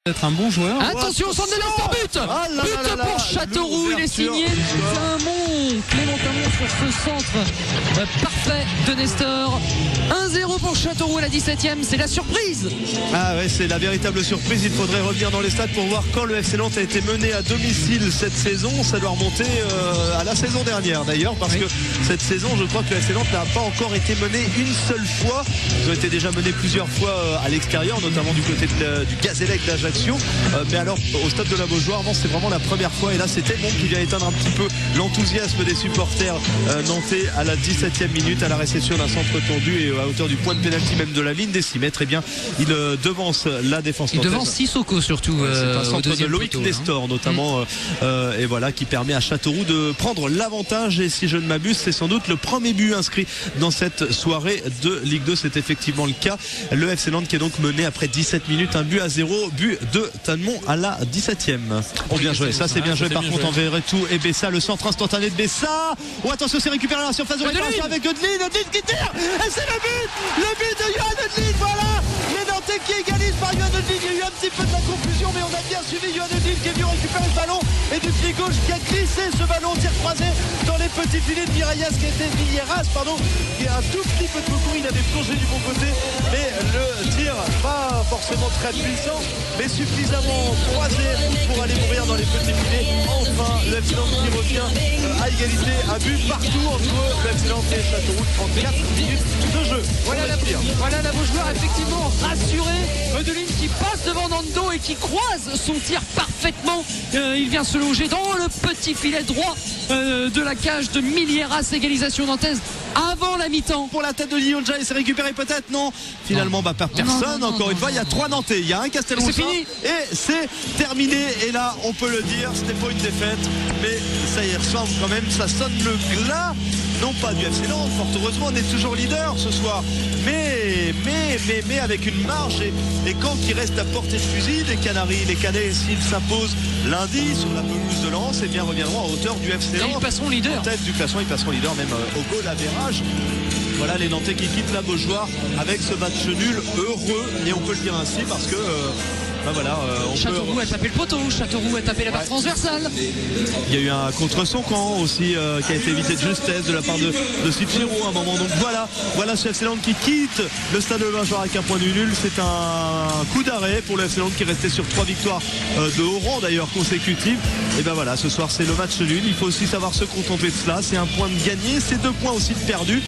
Être un bon joueur. Attention au centre de Leicester, but pour Châteauroux, il est signé Clément Amont sur ce centre parfait de Nestor. 1-0 pour Châteauroux à la 17e, c'est la surprise. Ah ouais, c'est la véritable surprise. Il faudrait revenir dans les stades pour voir quand le FC Nantes a été mené à domicile cette saison. Ça doit remonter à la saison dernière d'ailleurs, parce que cette saison, je crois que le FC Nantes n'a pas encore été mené une seule fois. Ils ont été déjà menés plusieurs fois à l'extérieur, notamment du côté du Gazélec d'Ajaccio. Mais alors au stade de la Beaujoire, c'est vraiment la première fois, et là c'est Edmond qui vient éteindre un petit peu l'enthousiasme des supporters nantais à la 17e minute, à la réception d'un centre tendu et à hauteur du point de pénalty, même de la ligne des 6 mètres. Et bien il devance la défense nantaise. Il devance Sissoko surtout. C'est un centre de Loïc poteau, Nestor notamment, et voilà, qui permet à Châteauroux de prendre l'avantage. Et si je ne m'abuse, c'est sans doute le premier but inscrit dans cette soirée de Ligue 2. C'est effectivement le cas. Le FC Nantes qui est donc mené après 17 minutes, 1-0, but de Tanemont à la 17e. Oh, bien joué, ça c'est bien joué. Par contre, on verrait tout. Et Bessa, le centre instantané de Bessa. Oh, attention, c'est récupéré à la surface de réparation avec Odeline qui tire. Et c'est le but de Yohan Odeline. Voilà, les Nantais qui égalisent par Yohan Odeline. Il y a eu un petit peu de la confusion, mais on a bien suivi Yohan Odeline qui est venu récupérer le ballon, et du pied gauche qui a glissé ce ballon, tir croisé dans les petits filets de Villeras, qui est un tout petit peu de beaucoup. Il avait plongé du bon côté, mais le tir pas forcément très puissant, mais suffisamment croisé pour aller mourir dans les petits filets. Enfin, le FC Nantes qui revient à égalité, un but partout entre le FC Nantes et Châteauroux. 34 minutes de jeu. Voilà la Beaujoire effectivement rassuré. Odeline qui passe devant Nando et qui croise son tir parfaitement. Il vient se loger dans le petit filet droit de la cage de Villeras. Égalisation nantaise avant la mi-temps. Pour la tête de Lyon, il s'est récupéré peut-être, non. Finalement, par personne. Encore une fois, il y a 3 Nantais. Il y a un Castelroussin. C'est fini. Et c'est terminé. Et là, on peut le dire, ce n'est pas une défaite, mais ça y ressemble quand même. Ça sonne le glas. Non pas du FC Nantes, fort heureusement, on est toujours leader ce soir. Mais avec une marge et quand il reste à portée de fusil, les Canaries, les Canets, s'ils s'imposent lundi sur la pelouse de Lens, et bien reviendront à hauteur du FC Nantes. Ils passeront leader. En tête du classement, ils passeront leader même au goal average. Voilà les Nantais qui quittent la Beaujoire avec ce match nul heureux, et on peut le dire ainsi parce que Châteauroux a tapé le poteau, Châteauroux a tapé la barre transversale. Il y a eu un contre son camp aussi qui a été évité de justesse de la part de Steve Chirou à un moment. Donc voilà ce FC Nantes qui quitte le stade de Beaujoire avec un point de nul. C'est un coup d'arrêt pour le FC Nantes qui est resté sur 3 victoires de haut rang d'ailleurs consécutives. Et ben voilà, ce soir c'est le match nul. Il faut aussi savoir se contenter de cela. C'est un point de gagné, c'est 2 points aussi de perdu.